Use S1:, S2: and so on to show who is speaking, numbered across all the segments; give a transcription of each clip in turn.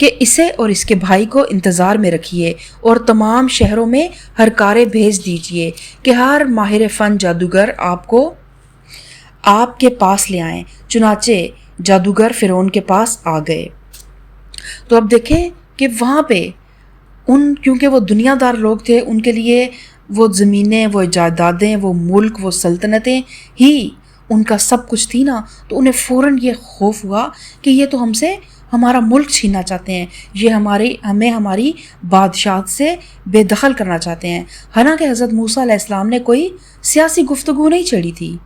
S1: کہ اسے اور اس کے بھائی کو انتظار میں رکھیے اور تمام شہروں میں ہرکارے بھیج دیجیے کہ ہر ماہر فن جادوگر آپ کے پاس لے آئیں۔ چنانچہ جادوگر فرعون کے پاس آ گئے۔ تو اب دیکھیں کہ وہاں پہ کیونکہ وہ دنیا دار لوگ تھے، ان کے لیے وہ زمینیں، وہ جائیدادیں، وہ ملک، وہ سلطنتیں ہی ان کا سب کچھ تھی نا، تو انہیں فوراً یہ خوف ہوا کہ یہ تو ہم سے ہمارا ملک چھیننا چاہتے ہیں، یہ ہمیں ہماری بادشاہت سے بے دخل کرنا چاہتے ہیں۔ حالانکہ حضرت موسیٰ علیہ السلام نے کوئی سیاسی گفتگو نہیں چھیڑی تھی،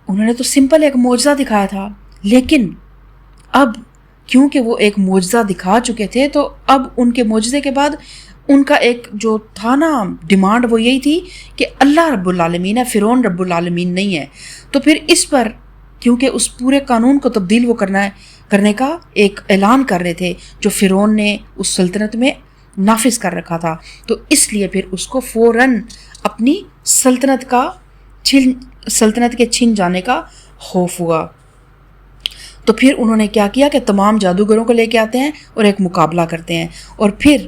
S1: انہوں نے تو سمپل ایک معجزہ دکھایا تھا، لیکن اب کیونکہ وہ ایک معجزہ دکھا چکے تھے تو اب ان کے معجزے کے بعد ان کا ایک جو تھا نا ڈیمانڈ، وہ یہی تھی کہ اللہ رب العالمین ہے، فرعون رب العالمین نہیں ہے۔ تو پھر اس پر کیونکہ اس پورے قانون کو تبدیل وہ کرنے کا ایک اعلان کر رہے تھے جو فرعون نے اس سلطنت میں نافذ کر رکھا تھا، تو اس لیے پھر اس کو فوراً اپنی سلطنت کے چھن جانے کا خوف ہوا۔ تو پھر انہوں نے کیا کیا کہ تمام جادوگروں کو لے کے آتے ہیں اور ایک مقابلہ کرتے ہیں، اور پھر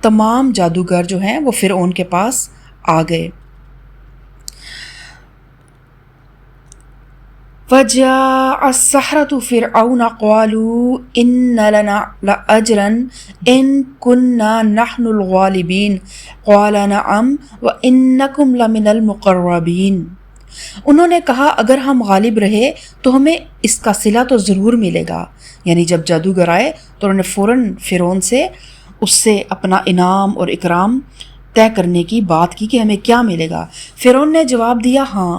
S1: تمام جادوگر جو ہیں وہ فرعون کے پاس آ گئے۔ وَجَاءَ السَّحَرَةُ فِرْعَوْنَ قَالُوا إِنَّ لَنَا لَأَجْرًا إِن كُنَّا نَحْنُ الْغَالِبِينَ قَالَ نَعَمْ وَإِنَّكُمْ لَمِنَ الْمُقَرَّبِينَ۔ انہوں نے کہا اگر ہم غالب رہے تو ہمیں اس کا صلہ تو ضرور ملے گا، یعنی جب جادوگر آئے تو انہوں نے فوراً فرعون سے اس سے اپنا انعام اور اکرام طے کرنے کی بات کی کہ ہمیں کیا ملے گا۔ فرعون نے جواب دیا ہاں،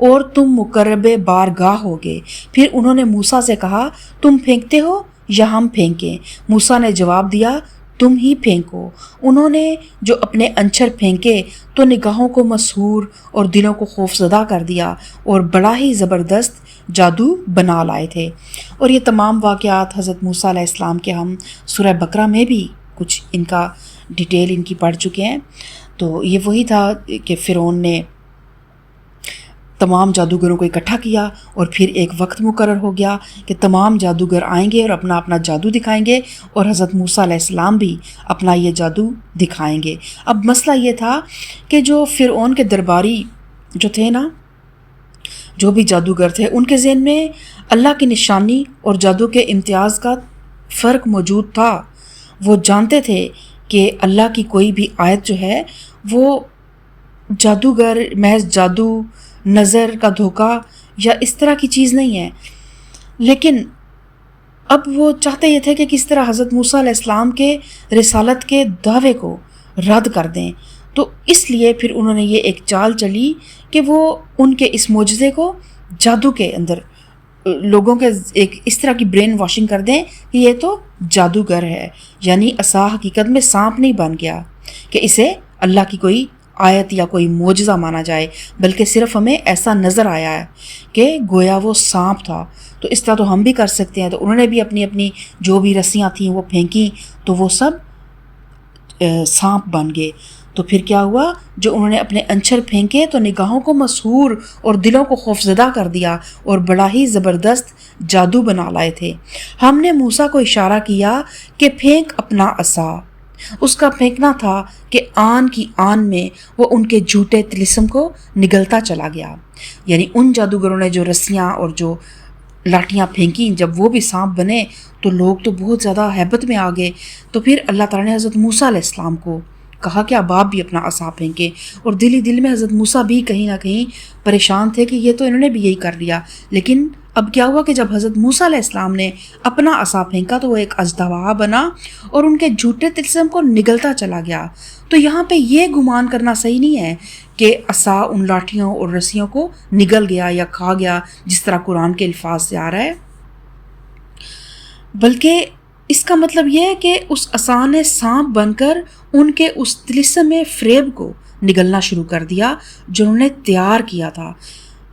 S1: اور تم مقرب بارگاہ ہوگے۔ پھر انہوں نے موسیٰ سے کہا تم پھینکتے ہو یا ہم پھینکیں؟ موسیٰ نے جواب دیا تم ہی پھینکو۔ انہوں نے جو اپنے انچر پھینکے تو نگاہوں کو مسحور اور دلوں کو خوف زدہ کر دیا اور بڑا ہی زبردست جادو بنا لائے تھے۔ اور یہ تمام واقعات حضرت موسیٰ علیہ السلام کے ہم سورہ بقرہ میں بھی کچھ ان کا ڈیٹیل ان کی پڑھ چکے ہیں۔ تو یہ وہی تھا کہ فرعون نے تمام جادوگروں کو اکٹھا کیا اور پھر ایک وقت مقرر ہو گیا کہ تمام جادوگر آئیں گے اور اپنا اپنا جادو دکھائیں گے، اور حضرت موسیٰ علیہ السلام بھی اپنا یہ جادو دکھائیں گے۔ اب مسئلہ یہ تھا کہ جو فرعون کے درباری جو تھے نا، جو بھی جادوگر تھے، ان کے ذہن میں اللہ کی نشانی اور جادو کے امتیاز کا فرق موجود تھا۔ وہ جانتے تھے کہ اللہ کی کوئی بھی آیت جو ہے وہ جادوگر محض جادو، نظر کا دھوکہ یا اس طرح کی چیز نہیں ہے، لیکن اب وہ چاہتے یہ تھے کہ کس طرح حضرت موسیٰ علیہ السلام کے رسالت کے دعوے کو رد کر دیں۔ تو اس لیے پھر انہوں نے یہ ایک چال چلی کہ وہ ان کے اس معجزے کو جادو کے اندر لوگوں کے ایک اس طرح کی برین واشنگ کر دیں کہ یہ تو جادوگر ہے، یعنی عصا حقیقت میں سانپ نہیں بن گیا کہ اسے اللہ کی کوئی آیت یا کوئی معجزہ مانا جائے، بلکہ صرف ہمیں ایسا نظر آیا ہے کہ گویا وہ سانپ تھا، تو اس طرح تو ہم بھی کر سکتے ہیں۔ تو انہوں نے بھی اپنی اپنی جو بھی رسیاں تھیں وہ پھینکیں تو وہ سب سانپ بن گئے۔ تو پھر کیا ہوا، جو انہوں نے اپنے انچر پھینکے تو نگاہوں کو مسحور اور دلوں کو خوفزدہ کر دیا اور بڑا ہی زبردست جادو بنا لائے تھے۔ ہم نے موسیٰ کو اشارہ کیا کہ پھینک اپنا عصا۔ اس کا پھینکنا تھا کہ آن کی آن میں وہ ان کے جھوٹے طلسم کو نگلتا چلا گیا، یعنی ان جادوگروں نے جو رسیاں اور جو لاٹیاں پھینکیں، جب وہ بھی سانپ بنے تو لوگ تو بہت زیادہ ہیبت میں آ گئے۔ تو پھر اللہ تعالیٰ نے حضرت موسیٰ علیہ السلام کو کہا کہ اب آپ بھی اپنا عصا پھینکیں، اور دل ہی دل میں حضرت موسیٰ بھی کہیں نہ کہیں پریشان تھے کہ یہ تو انہوں نے بھی یہی کر لیا۔ لیکن اب کیا ہوا کہ جب حضرت موسیٰ علیہ السلام نے اپنا عصا پھینکا تو وہ ایک اژدہا بنا اور ان کے جھوٹے طلسم کو نگلتا چلا گیا۔ تو یہاں پہ یہ گمان کرنا صحیح نہیں ہے کہ عصا ان لاٹھیوں اور رسیوں کو نگل گیا یا کھا گیا جس طرح قرآن کے الفاظ سے آ رہا ہے، بلکہ اس کا مطلب یہ ہے کہ اس عصا نے سانپ بن کر ان کے اس طلسم فریب کو نگلنا شروع کر دیا جو انہوں نے تیار کیا تھا،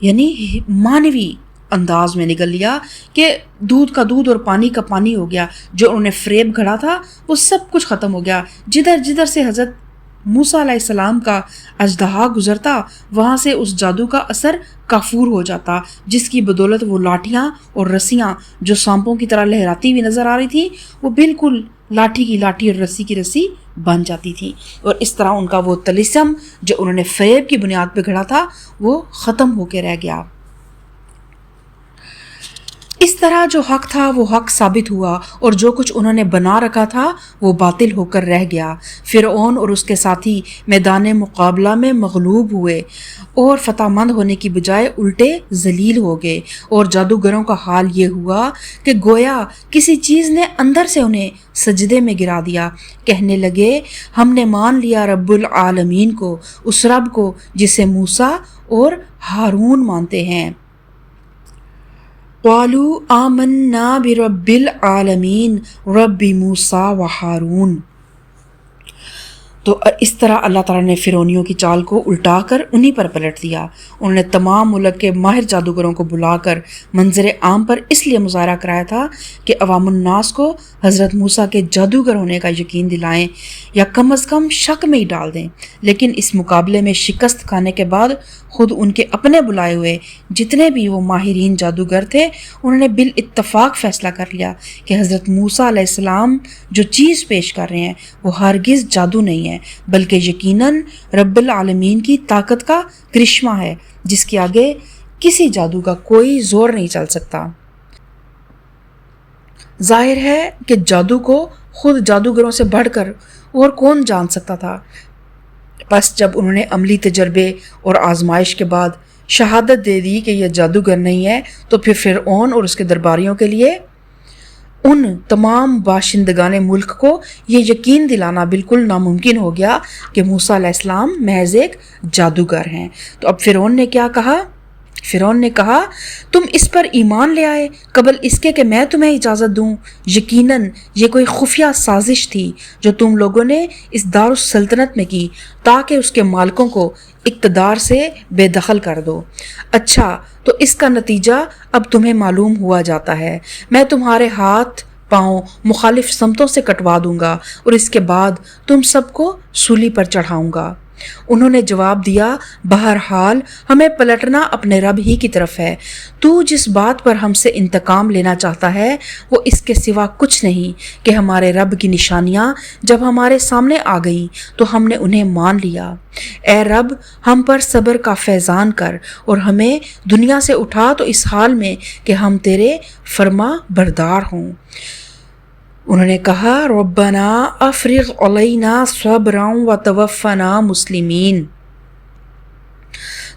S1: یعنی مانوی انداز میں نگل لیا کہ دودھ کا دودھ اور پانی کا پانی ہو گیا۔ جو انہوں نے فریب گھڑا تھا وہ سب کچھ ختم ہو گیا۔ جدھر جدھر سے حضرت موسیٰ علیہ السلام کا اژدہا گزرتا وہاں سے اس جادو کا اثر کافور ہو جاتا، جس کی بدولت وہ لاٹھیاں اور رسیاں جو سانپوں کی طرح لہراتی ہوئی نظر آ رہی تھی وہ بالکل لاٹھی کی لاٹھی اور رسی کی رسی بن جاتی تھی، اور اس طرح ان کا وہ طلسم جو انہوں نے فریب کی بنیاد پہ گھڑا تھا وہ ختم ہو کے رہ گیا۔ اس طرح جو حق تھا وہ حق ثابت ہوا، اور جو کچھ انہوں نے بنا رکھا تھا وہ باطل ہو کر رہ گیا۔ فرعون اور اس کے ساتھی میدان مقابلہ میں مغلوب ہوئے اور فتح مند ہونے کی بجائے الٹے ذلیل ہو گئے، اور جادوگروں کا حال یہ ہوا کہ گویا کسی چیز نے اندر سے انہیں سجدے میں گرا دیا، کہنے لگے ہم نے مان لیا رب العالمین کو، اس رب کو جسے موسیٰ اور ہارون مانتے ہیں۔ قالوا آمنا برب العالمین رب موسیٰ و ہارون۔ تو اس طرح اللہ تعالیٰ نے فرعونیوں کی چال کو الٹا کر انہی پر پلٹ دیا۔ انہوں نے تمام ملک کے ماہر جادوگروں کو بلا کر منظر عام پر اس لیے مظاہرہ کرایا تھا کہ عوام الناس کو حضرت موسیٰ کے جادوگر ہونے کا یقین دلائیں یا کم از کم شک میں ہی ڈال دیں، لیکن اس مقابلے میں شکست کھانے کے بعد خود ان کے اپنے بلائے ہوئے جتنے بھی وہ ماہرین جادوگر تھے انہوں نے بالاتفاق فیصلہ کر لیا کہ حضرت موسیٰ علیہ السلام جو چیز پیش کر رہے ہیں وہ ہرگز جادو نہیں ہے، بلکہ یقیناً رب العالمین کی طاقت کا کرشمہ ہے جس کے آگے کسی جادو کا کوئی زور نہیں چل سکتا۔ ظاہر ہے کہ جادو کو خود جادوگروں سے بڑھ کر اور کون جان سکتا تھا۔ بس جب انہوں نے عملی تجربے اور آزمائش کے بعد شہادت دے دی کہ یہ جادوگر نہیں ہے، تو پھر فرعون اور اس کے درباریوں کے لیے ان تمام باشندگان ملک کو یہ یقین دلانا بالکل ناممکن ہو گیا کہ موسیٰ علیہ السلام محض ایک جادوگر ہیں۔ تو اب فرعون نے کیا کہا؟ فرعون نے کہا تم اس پر ایمان لے آئے قبل اس کے کہ میں تمہیں اجازت دوں؟ یقیناً یہ کوئی خفیہ سازش تھی جو تم لوگوں نے اس دارالسلطنت میں کی تاکہ اس کے مالکوں کو اقتدار سے بے دخل کر دو۔ اچھا، تو اس کا نتیجہ اب تمہیں معلوم ہوا جاتا ہے۔ میں تمہارے ہاتھ پاؤں مخالف سمتوں سے کٹوا دوں گا اور اس کے بعد تم سب کو سولی پر چڑھاؤں گا۔ انہوں نے جواب دیا بہرحال ہمیں پلٹنا اپنے رب ہی کی طرف ہے۔ تو جس بات پر ہم سے انتقام لینا چاہتا ہے وہ اس کے سوا کچھ نہیں کہ ہمارے رب کی نشانیاں جب ہمارے سامنے آ گئیں تو ہم نے انہیں مان لیا۔ اے رب ہم پر صبر کا فیضان کر اور ہمیں دنیا سے اٹھا تو اس حال میں کہ ہم تیرے فرما بردار ہوں۔ انہوں نے کہا ربنا افرغ علینا صبرا وتوفنا مسلمین۔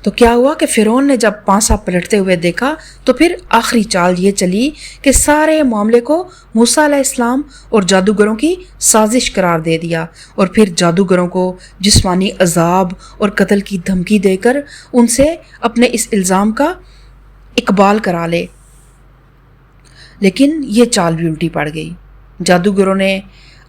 S1: تو کیا ہوا کہ فرعون نے جب پانسا پلٹتے ہوئے دیکھا تو پھر آخری چال یہ چلی کہ سارے معاملے کو موسیٰ علیہ السلام اور جادوگروں کی سازش قرار دے دیا، اور پھر جادوگروں کو جسمانی عذاب اور قتل کی دھمکی دے کر ان سے اپنے اس الزام کا اقبال کرا لے۔ لیکن یہ چال بھی الٹی پڑ گئی۔ جادوگروں نے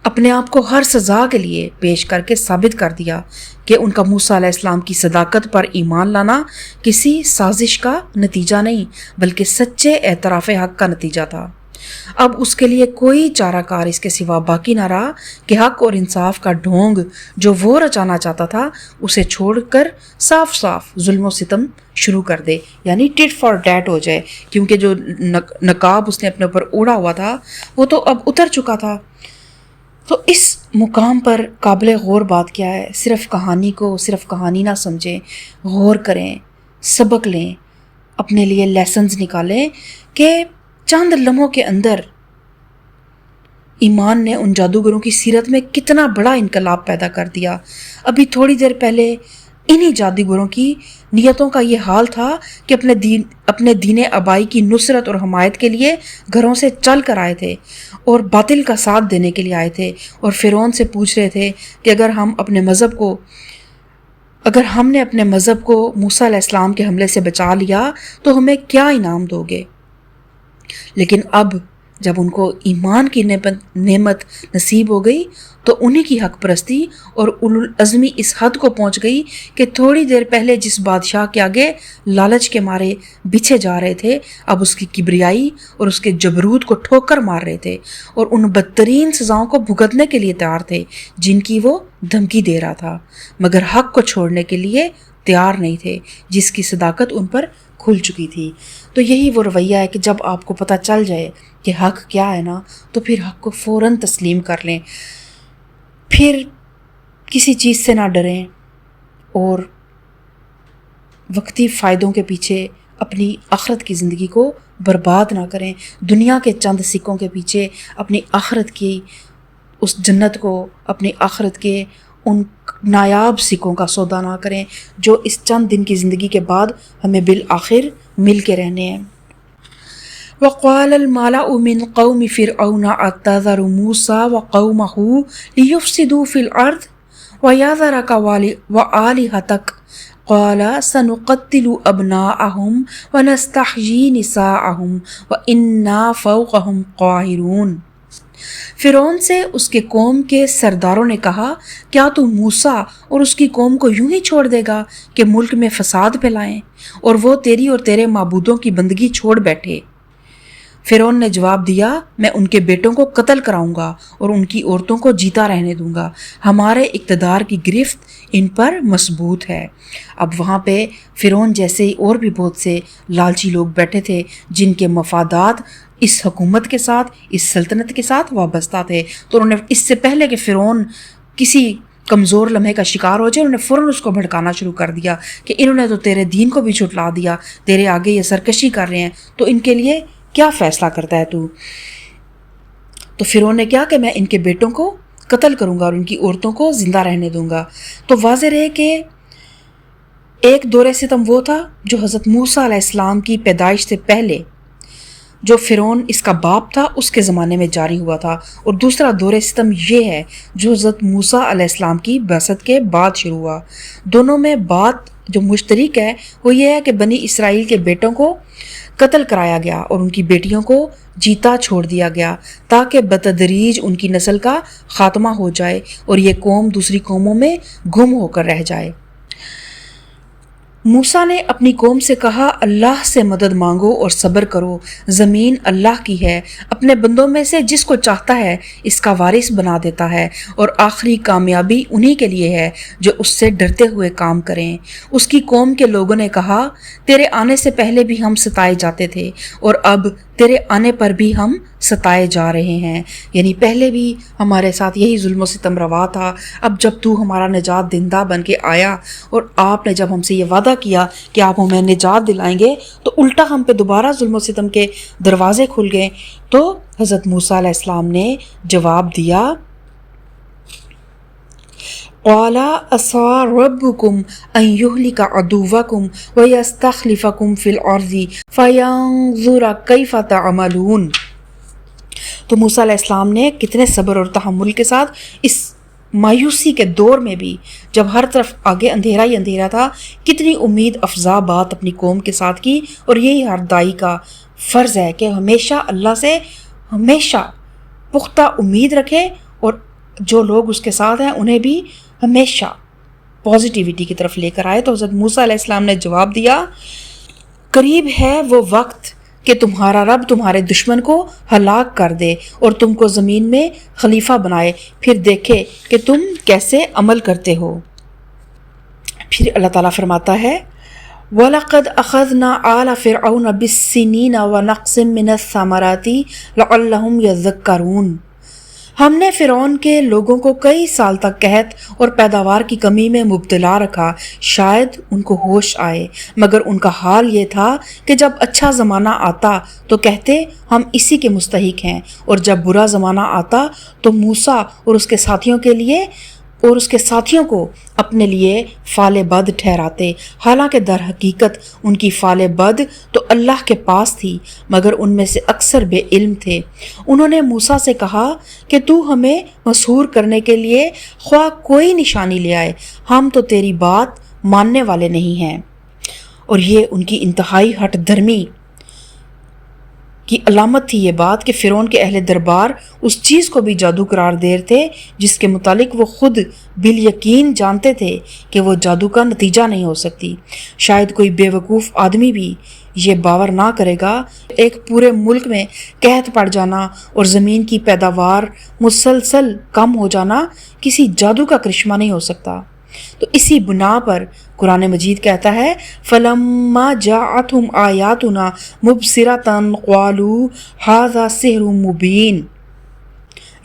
S1: اپنے آپ کو ہر سزا کے لیے پیش کر کے ثابت کر دیا کہ ان کا موسیٰ علیہ السلام کی صداقت پر ایمان لانا کسی سازش کا نتیجہ نہیں بلکہ سچے اعتراف حق کا نتیجہ تھا۔ اب اس کے لیے کوئی چارہ کار اس کے سوا باقی نہ رہا کہ حق اور انصاف کا ڈھونگ جو وہ رچانا چاہتا تھا اسے چھوڑ کر صاف صاف ظلم و ستم شروع کر دے، یعنی ٹٹ فار ڈیٹ ہو جائے، کیونکہ جو نقاب اس نے اپنے اوپر اوڑھا ہوا تھا وہ تو اب اتر چکا تھا۔ تو اس مقام پر قابل غور بات کیا ہے؟ صرف کہانی کو صرف کہانی نہ سمجھیں، غور کریں، سبق لیں، اپنے لیے لیسنز نکالیں کہ چند لمحوں کے اندر ایمان نے ان جادوگروں کی سیرت میں کتنا بڑا انقلاب پیدا کر دیا۔ ابھی تھوڑی دیر پہلے انہی جادوگروں کی نیتوں کا یہ حال تھا کہ اپنے دین آبائی کی نصرت اور حمایت کے لیے گھروں سے چل کر آئے تھے اور باطل کا ساتھ دینے کے لیے آئے تھے، اور فرعون سے پوچھ رہے تھے کہ اگر ہم نے اپنے مذہب کو موسیٰ علیہ السلام کے حملے سے بچا لیا تو ہمیں کیا انعام دو گے؟ لیکن اب جب ان کو ایمان کی نعمت نصیب ہو گئی تو انہی کی حق پرستی اور اولو العزمی اس حد کو پہنچ گئی کہ تھوڑی دیر پہلے جس بادشاہ کے آگے لالچ کے مارے بچھے جا رہے تھے، اب اس کی کبریائی اور اس کے جبروت کو ٹھوکر مار رہے تھے اور ان بدترین سزاؤں کو بھگتنے کے لیے تیار تھے جن کی وہ دھمکی دے رہا تھا، مگر حق کو چھوڑنے کے لیے تیار نہیں تھے جس کی صداقت ان پر کھل چکی تھی۔ تو یہی وہ رویہ ہے کہ جب آپ کو پتہ چل جائے کہ حق کیا ہے نا، تو پھر حق کو فوراً تسلیم کر لیں، پھر کسی چیز سے نہ ڈریں اور وقتی فائدوں کے پیچھے اپنی آخرت کی زندگی کو برباد نہ کریں، دنیا کے چند سکوں کے پیچھے اپنی آخرت کی اس جنت کو، اپنی آخرت کے ان نایاب سکوں کا سودا نہ کریں جو اس چند دن کی زندگی کے بعد ہمیں بالآخر مل کے رہنے ہیں۔ وقال الملأ من قوم فرعون اتذر موسى وقومه ليفسدوا في الأرض ويذرك وآلهتك قال سنقتل أبناءهم ونستحيي نساءهم وإنا فوقهم قاهرون۔ فرعون سے اس کے قوم کے سرداروں نے کہا، کیا تو موسیٰ اور اس کی قوم کو یوں ہی چھوڑ دے گا کہ ملک میں فساد پھیلائیں اور وہ تیری اور تیرے معبودوں کی بندگی چھوڑ بیٹھے؟ فرعون نے جواب دیا، میں ان کے بیٹوں کو قتل کراؤں گا اور ان کی عورتوں کو جیتا رہنے دوں گا، ہمارے اقتدار کی گرفت ان پر مضبوط ہے۔ اب وہاں پہ فرعون جیسے ہی اور بھی بہت سے لالچی لوگ بیٹھے تھے جن کے مفادات اس حکومت کے ساتھ، اس سلطنت کے ساتھ وابستہ تھے، تو انہوں نے اس سے پہلے کہ فرعون کسی کمزور لمحے کا شکار ہو جائے، انہوں نے فوراً اس کو بھڑکانا شروع کر دیا کہ انہوں نے تو تیرے دین کو بھی جھٹلا دیا، تیرے آگے یہ سرکشی کر رہے ہیں، تو ان کے لیے کیا فیصلہ کرتا ہے تو فرعون نے کیا کہ میں ان کے بیٹوں کو قتل کروں گا اور ان کی عورتوں کو زندہ رہنے دوں گا۔ تو واضح رہے کہ ایک دور ستم وہ تھا جو حضرت موسیٰ علیہ السلام کی پیدائش سے پہلے، جو فرعون اس کا باپ تھا اس کے زمانے میں جاری ہوا تھا، اور دوسرا دور ستم یہ ہے جو حضرت موسیٰ علیہ السلام کی بعثت کے بعد شروع ہوا۔ دونوں میں بات جو مشترک ہے وہ یہ ہے کہ بنی اسرائیل کے بیٹوں کو قتل کرایا گیا اور ان کی بیٹیوں کو جیتا چھوڑ دیا گیا تاکہ بتدریج ان کی نسل کا خاتمہ ہو جائے اور یہ قوم دوسری قوموں میں گم ہو کر رہ جائے۔ موسیٰ نے اپنی قوم سے کہا، اللہ سے مدد مانگو اور صبر کرو، زمین اللہ کی ہے، اپنے بندوں میں سے جس کو چاہتا ہے اس کا وارث بنا دیتا ہے، اور آخری کامیابی انہی کے لیے ہے جو اس سے ڈرتے ہوئے کام کریں۔ اس کی قوم کے لوگوں نے کہا، تیرے آنے سے پہلے بھی ہم ستائے جاتے تھے اور اب تیرے آنے پر بھی ہم ستائے جا رہے ہیں، یعنی پہلے بھی ہمارے ساتھ یہی ظلم و ستم روا تھا، اب جب تو ہمارا نجات دہندہ بن کے آیا اور آپ نے جب ہم سے یہ وعدہ کیا کہ آپ ہمیں نجات دلائیں گے، تو الٹا ہم پہ دوبارہ ظلم و ستم کے دروازے کھل گئے۔ تو حضرت موسیٰ علیہ السلام نے جواب دیا، قَالَ عَسَىٰ رَبُّكُمْ أَن يُهْلِكَ عَدُوَّكُمْ وَيَسْتَخْلِفَكُمْ فِي الْأَرْضِ فَيَنظُرَ كَيْفَ تَعْمَلُونَ۔ تو موسیٰ علیہ السلام نے کتنے صبر اور تحمل کے ساتھ اس مایوسی کے دور میں بھی، جب ہر طرف آگے اندھیرا ہی اندھیرا تھا، کتنی امید افزا بات اپنی قوم کے ساتھ کی، اور یہی ہر دائی کا فرض ہے کہ ہمیشہ اللہ سے ہمیشہ پختہ امید رکھے، اور جو لوگ اس کے ساتھ ہیں انہیں بھی ہمیشہ پازیٹیوٹی کی طرف لے کر آئے۔ تو حضرت موسیٰ علیہ السلام نے جواب دیا، قریب ہے وہ وقت کہ تمہارا رب تمہارے دشمن کو ہلاک کر دے اور تم کو زمین میں خلیفہ بنائے، پھر دیکھے کہ تم کیسے عمل کرتے ہو۔ پھر اللہ تعالیٰ فرماتا ہے، وَلَقَدْ أَخَذْنَا آلَ فِرْعَوْنَ بِالسِّنِينَ وَنَقْصٍ مِّنَ الثَّمَرَاتِ لَعَلَّهُمْ يَذَّكَّرُونَ۔ ہم نے فرعون کے لوگوں کو کئی سال تک قحط اور پیداوار کی کمی میں مبتلا رکھا، شاید ان کو ہوش آئے، مگر ان کا حال یہ تھا کہ جب اچھا زمانہ آتا تو کہتے ہم اسی کے مستحق ہیں، اور جب برا زمانہ آتا تو موسیٰ اور اس کے ساتھیوں کو اپنے لیے فعل بد ٹھہراتے، حالانکہ در حقیقت ان کی فعل بد تو اللہ کے پاس تھی، مگر ان میں سے اکثر بے علم تھے۔ انہوں نے موسیٰ سے کہا کہ تو ہمیں مسحور کرنے کے لیے خواہ کوئی نشانی لے آئے، ہم تو تیری بات ماننے والے نہیں ہیں۔ اور یہ ان کی انتہائی ہٹ دھرمی کی علامت تھی یہ بات کہ فرعون کے اہل دربار اس چیز کو بھی جادو قرار دے تھے جس کے متعلق وہ خود بالیقین جانتے تھے کہ وہ جادو کا نتیجہ نہیں ہو سکتی۔ شاید کوئی بے وقوف آدمی بھی یہ باور نہ کرے گا ایک پورے ملک میں قحط پڑ جانا اور زمین کی پیداوار مسلسل کم ہو جانا کسی جادو کا کرشمہ نہیں ہو سکتا۔ تو اسی بنا پر قرآن مجید کہتا ہے فَلَمَّا جَاءَتْهُمْ آيَاتُنَا مُبْصِرَةً قَالُوا هَذَا سِحْرٌ مُبِينٌ،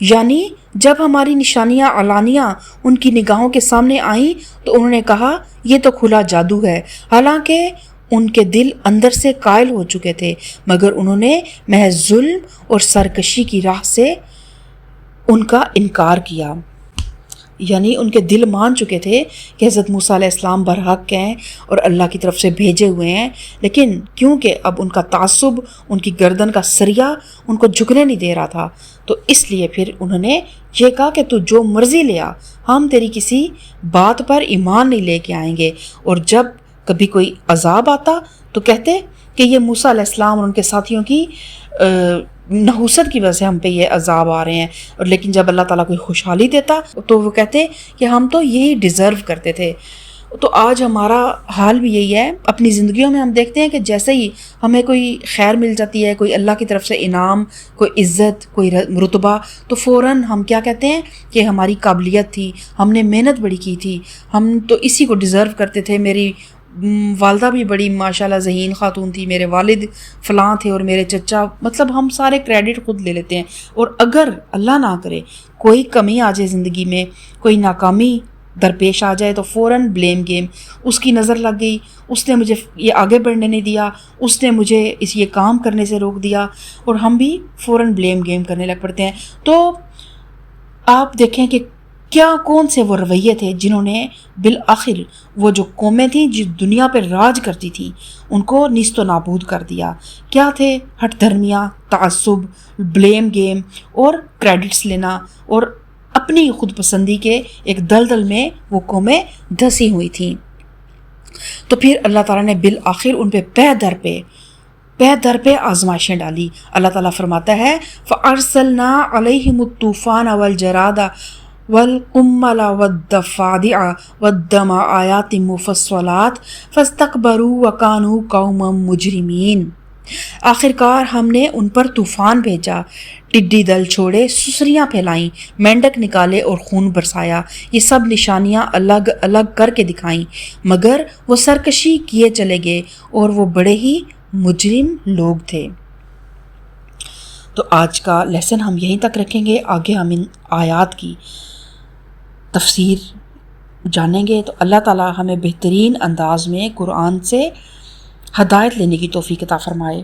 S1: یعنی جب ہماری نشانیاں علانیہ ان کی نگاہوں کے سامنے آئیں تو انہوں نے کہا یہ تو کھلا جادو ہے، حالانکہ ان کے دل اندر سے قائل ہو چکے تھے، مگر انہوں نے محض ظلم اور سرکشی کی راہ سے ان کا انکار کیا۔ یعنی ان کے دل مان چکے تھے کہ حضرت موسیٰ علیہ السلام برحق ہیں اور اللہ کی طرف سے بھیجے ہوئے ہیں، لیکن کیونکہ اب ان کا تعصب، ان کی گردن کا سریا ان کو جھکنے نہیں دے رہا تھا، تو اس لیے پھر انہوں نے یہ کہا کہ تو جو مرضی لے آ، ہم تیری کسی بات پر ایمان نہیں لے کے آئیں گے۔ اور جب کبھی کوئی عذاب آتا تو کہتے کہ یہ موسیٰ علیہ السلام اور ان کے ساتھیوں کی نحوست کی وجہ سے ہم پہ یہ عذاب آ رہے ہیں، اور لیکن جب اللہ تعالیٰ کوئی خوشحالی دیتا تو وہ کہتے کہ ہم تو یہی ڈیزرو کرتے تھے۔ تو آج ہمارا حال بھی یہی ہے، اپنی زندگیوں میں ہم دیکھتے ہیں کہ جیسے ہی ہمیں کوئی خیر مل جاتی ہے، کوئی اللہ کی طرف سے انعام، کوئی عزت، کوئی رتبہ، تو فوراً ہم کیا کہتے ہیں کہ ہماری قابلیت تھی، ہم نے محنت بڑی کی تھی، ہم تو اسی کو ڈیزرو کرتے تھے، میری والدہ بھی بڑی ماشاءاللہ ذہین خاتون تھی، میرے والد فلاں تھے اور میرے چچا، مطلب ہم سارے کریڈٹ خود لے لیتے ہیں۔ اور اگر اللہ نہ کرے کوئی کمی آ جائے زندگی میں، کوئی ناکامی درپیش آ جائے تو فوراً بلیم گیم، اس کی نظر لگ گئی، اس نے مجھے یہ آگے بڑھنے نہیں دیا، اس نے مجھے یہ کام کرنے سے روک دیا، اور ہم بھی فوراً بلیم گیم کرنے لگ پڑتے ہیں۔ تو آپ دیکھیں کہ کیا کون سے وہ رویے تھے جنہوں نے بالآخر وہ جو قومیں تھیں جو دنیا پہ راج کرتی تھیں ان کو نیست و نابود کر دیا۔ کیا تھے؟ ہٹ دھرمیاں، تعصب، بلیم گیم اور کریڈٹس لینا، اور اپنی خود پسندی کے ایک دلدل میں وہ قومیں دھسی ہوئی تھیں۔ تو پھر اللہ تعالیٰ نے بالآخر ان پہ پہ در پہ آزمائشیں ڈالی۔ اللہ تعالیٰ فرماتا ہے فَأَرْسَلْنَا عَلَيْهِمُ الطُّوفَانَ وَالْجَرَادَ وَالْقُمَّلَ وَالضَّفَادِعَ وَالدَّمَ آيَاتٍ مُفَصَّلَاتٍ فَاسْتَكْبَرُوا وَكَانُوا قَوْمًا مُجْرِمِينَ۔ آخر کار ہم نے ان پر طوفان بھیجا، ٹڈی دل چھوڑے، سسریاں پھیلائیں، مینڈک نکالے اور خون برسایا، یہ سب نشانیاں الگ الگ کر کے دکھائیں، مگر وہ سرکشی کیے چلے گئے اور وہ بڑے ہی مجرم لوگ تھے۔ تو آج کا لیسن ہم یہیں تک رکھیں گے، آگے ہم ان آیات کی تفسیر جانیں گے۔ تو اللہ تعالیٰ ہمیں بہترین انداز میں قرآن سے ہدایت لینے کی توفیق عطا فرمائے۔